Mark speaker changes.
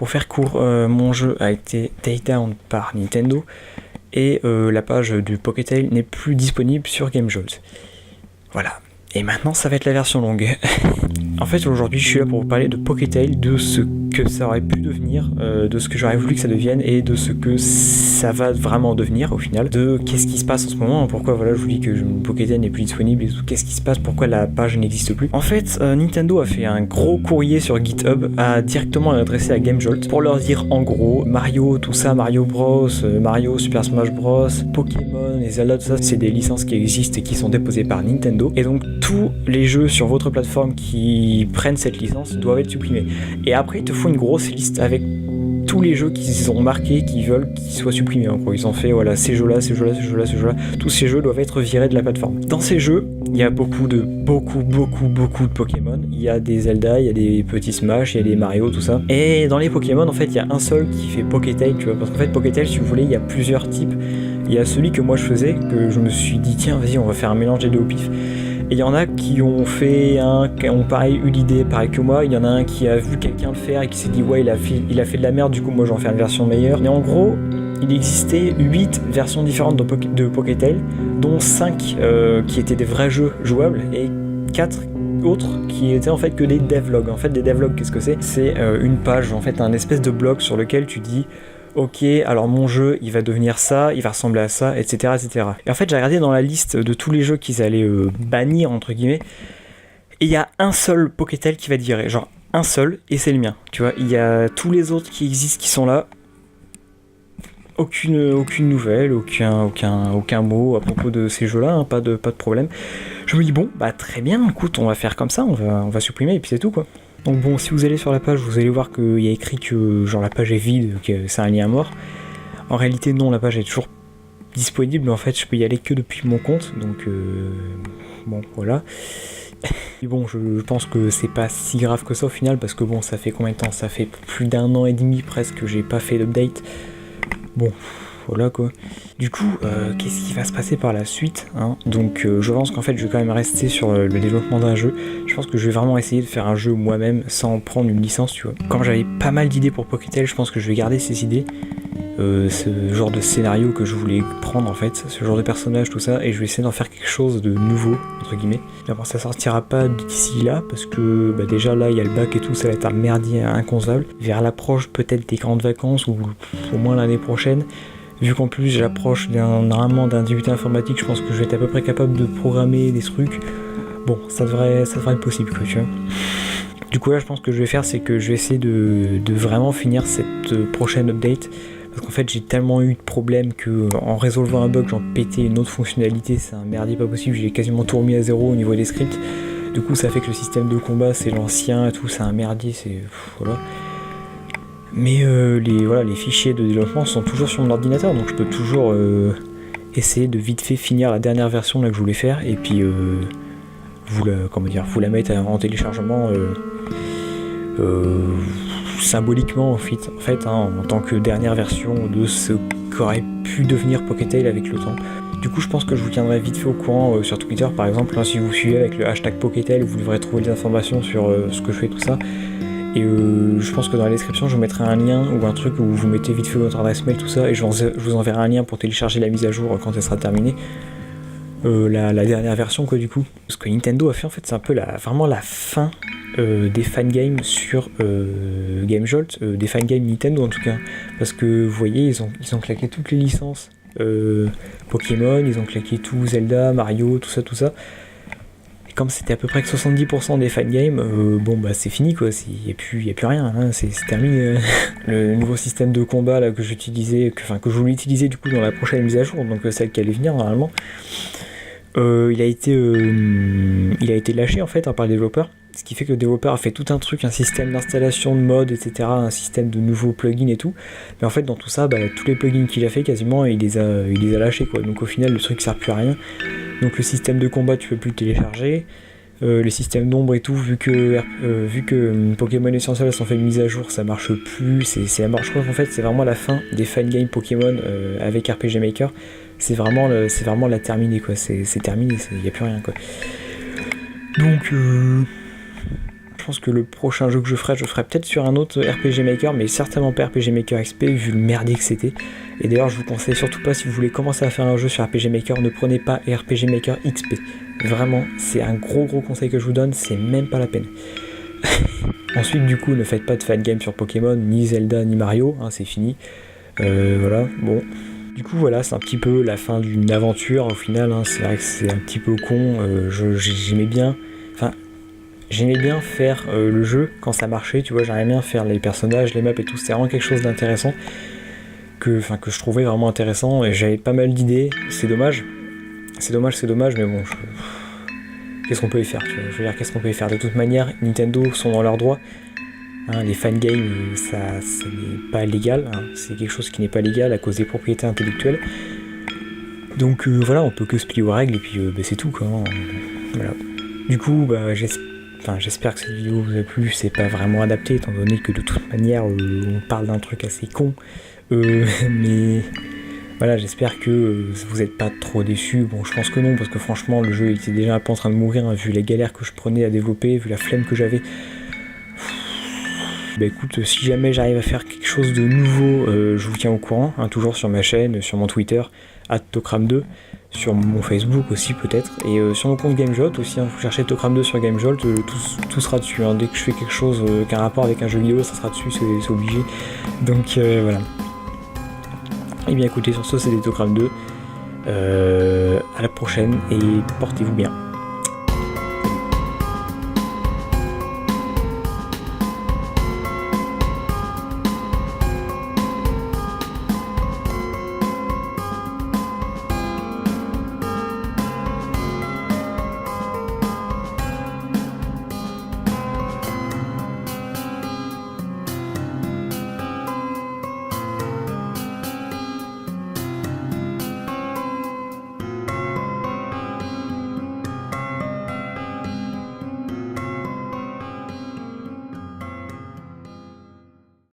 Speaker 1: Pour faire court, mon jeu a été take down par Nintendo et la page du Pokétale n'est plus disponible sur GameJolt. Voilà. Et maintenant, ça va être la version longue. En fait, aujourd'hui, je suis là pour vous parler de Pokétale, de ce que ça aurait pu devenir, de ce que j'aurais voulu que ça devienne, et de ce que ça va vraiment devenir au final, de qu'est-ce qui se passe en ce moment, pourquoi voilà, je vous dis que Pokétale n'est plus disponible, et tout, qu'est-ce qui se passe, pourquoi la page n'existe plus. En fait, Nintendo a fait un gros courrier sur GitHub, a directement adressé à GameJolt, pour leur dire en gros, Mario, tout ça, Mario Bros, Mario, Super Smash Bros, Pokémon et Zelda, tout ça, c'est des licences qui existent et qui sont déposées par Nintendo, et donc tous les jeux sur votre plateforme qui prennent cette licence doivent être supprimés. Et après, ils te font une grosse liste avec tous les jeux qu'ils ont marqués, qu'ils veulent qu'ils soient supprimés. En gros, ils ont fait voilà, ces jeux-là, ces jeux-là, ces jeux-là, ces jeux-là. Tous ces jeux doivent être virés de la plateforme. Dans ces jeux, il y a beaucoup de Pokémon. Il y a des Zelda, il y a des petits Smash, il y a des Mario, tout ça. Et dans les Pokémon, en fait, il y a un seul qui fait Pokétale, tu vois. Parce qu'en fait, Pokétale, si vous voulez, il y a plusieurs types. Il y a celui que moi je faisais, que je me suis dit, tiens, vas-y, on va faire un mélange des deux au pif. Et il y en a qui ont pareil eu l'idée pareil que moi, il y en a un qui a vu quelqu'un le faire et qui s'est dit ouais il a fait de la merde, du coup moi j'en fais une version meilleure. Mais en gros, il existait 8 versions différentes de Pokétale, dont 5 qui étaient des vrais jeux jouables et 4 autres qui étaient en fait que des devlogs. En fait des devlogs, qu'est-ce que c'est ? C'est une page, en fait un espèce de blog sur lequel tu dis ok, alors mon jeu, il va devenir ça, il va ressembler à ça, etc., etc. Et en fait, j'ai regardé dans la liste de tous les jeux qu'ils allaient bannir, entre guillemets, et il y a un seul Pokétale qui va être viré, genre un seul, et c'est le mien, tu vois. Il y a tous les autres qui existent, qui sont là, aucune nouvelle, aucun mot à propos de ces jeux-là, hein, pas de problème. Je me dis, bon, bah très bien, écoute, on va faire comme ça, on va supprimer, et puis c'est tout, quoi. Donc bon, si vous allez sur la page, vous allez voir qu'il y a écrit que genre la page est vide, que c'est un lien mort. En réalité non, la page est toujours disponible, mais en fait je peux y aller que depuis mon compte, donc bon voilà. Et bon, je pense que c'est pas si grave que ça au final, parce que bon, ça fait combien de temps ? Ça fait plus d'1 an et demi presque que j'ai pas fait d'update. Bon, voilà quoi. Du coup, qu'est-ce qui va se passer par la suite, hein ? Donc je pense qu'en fait je vais quand même rester sur le développement d'un jeu. Je pense que je vais vraiment essayer de faire un jeu moi-même sans prendre une licence, tu vois. Comme j'avais pas mal d'idées pour Pokétale, je pense que je vais garder ces idées, ce genre de scénario que je voulais prendre en fait, ce genre de personnage, tout ça, et je vais essayer d'en faire quelque chose de nouveau, entre guillemets. Mais bon, ça sortira pas d'ici là, parce que bah, déjà là il y a le bac et tout, ça va être un merdier inconcevable. Vers l'approche peut-être des grandes vacances, ou au moins l'année prochaine, vu qu'en plus j'approche normalement d'un début informatique, je pense que je vais être à peu près capable de programmer des trucs. Bon, ça devrait être possible, quoi, tu vois. Du coup là, je pense que je vais faire, c'est que je vais essayer de vraiment finir cette prochaine update. Parce qu'en fait, j'ai tellement eu de problèmes que en résolvant un bug, j'en pétais une autre fonctionnalité, c'est un merdier pas possible, j'ai quasiment tout remis à zéro au niveau des scripts. Du coup, ça fait que le système de combat, c'est l'ancien et tout, c'est un merdier, voilà. Mais les fichiers de développement sont toujours sur mon ordinateur, donc je peux toujours essayer de vite fait finir la dernière version là que je voulais faire, et puis vous la mettre en téléchargement symboliquement en fait hein, en tant que dernière version de ce qu'aurait pu devenir Pokétale avec le temps. Du coup je pense que je vous tiendrai vite fait au courant sur Twitter par exemple, hein, si vous suivez avec le hashtag Pokétale, vous devrez trouver des informations sur ce que je fais, tout ça. Et je pense que dans la description je vous mettrai un lien ou un truc où vous mettez vite fait votre adresse mail, tout ça, et je vous enverrai un lien pour télécharger la mise à jour quand elle sera terminée. La dernière version quoi du coup. Ce que Nintendo a fait en fait, c'est un peu vraiment la fin des fangames sur GameJolt, des fangames Nintendo en tout cas, parce que vous voyez ils ont claqué toutes les licences Pokémon, ils ont claqué tout, Zelda, Mario, tout ça, et comme c'était à peu près que 70% des fangames, bon bah c'est fini quoi, il y a plus rien, hein, c'est terminé. Le nouveau système de combat là que je voulais utiliser du coup dans la prochaine mise à jour, donc celle qui allait venir normalement, il a été lâché en fait par le développeur, ce qui fait que le développeur a fait tout un truc, un système d'installation de mods, etc., un système de nouveaux plugins et tout, mais en fait dans tout ça, tous les plugins qu'il a fait quasiment, il les a lâchés quoi, donc au final le truc sert plus à rien. Donc le système de combat tu peux plus le télécharger, le système d'ombre et tout, vu que Pokémon Essential sont fait une mise à jour, ça marche plus, c'est la mort. Je crois qu'en fait c'est vraiment la fin des fangames Pokémon avec RPG Maker, c'est vraiment la terminée quoi, c'est terminé, il n'y a plus rien quoi. Donc Je pense que le prochain jeu que je ferai peut-être sur un autre RPG Maker, mais certainement pas RPG Maker XP vu le merdier que c'était. Et d'ailleurs je vous conseille surtout pas, si vous voulez commencer à faire un jeu sur RPG Maker, ne prenez pas RPG Maker XP. Vraiment, c'est un gros conseil que je vous donne, c'est même pas la peine. Ensuite du coup, ne faites pas de fan-game sur Pokémon, ni Zelda, ni Mario, hein, c'est fini. Voilà, bon. Du coup voilà, c'est un petit peu la fin d'une aventure au final, hein. C'est vrai que c'est un petit peu con, j'aimais bien faire le jeu quand ça marchait, tu vois, j'aimais bien faire les personnages, les maps et tout, c'était vraiment quelque chose d'intéressant, que je trouvais vraiment intéressant, et j'avais pas mal d'idées, c'est dommage, mais bon, qu'est-ce qu'on peut y faire, tu vois, je veux dire, qu'est-ce qu'on peut y faire, de toute manière, Nintendo sont dans leurs droits, hein, les fangames, ça n'est pas légal, hein, c'est quelque chose qui n'est pas légal à cause des propriétés intellectuelles, donc voilà, on peut que se plier aux règles, et puis c'est tout, quoi, hein, voilà. Du coup, j'espère que cette vidéo vous a plu, c'est pas vraiment adapté étant donné que de toute manière on parle d'un truc assez con, mais voilà, j'espère que vous n'êtes pas trop déçus. Bon, je pense que non, parce que franchement le jeu était déjà un peu en train de mourir, hein, vu les galères que je prenais à développer, vu la flemme que j'avais. Bah écoute, si jamais j'arrive à faire quelque chose de nouveau, je vous tiens au courant, hein, toujours sur ma chaîne, sur mon Twitter, @tokram2, sur mon Facebook aussi peut-être, et sur mon compte GameJolt aussi, hein, vous cherchez Tokram2 sur GameJolt, tout sera dessus, hein, dès que je fais quelque chose qui a un rapport avec un jeu vidéo, ça sera dessus, c'est obligé, donc voilà. Et bien écoutez, sur ce c'était Tokram2, à la prochaine, et portez-vous bien.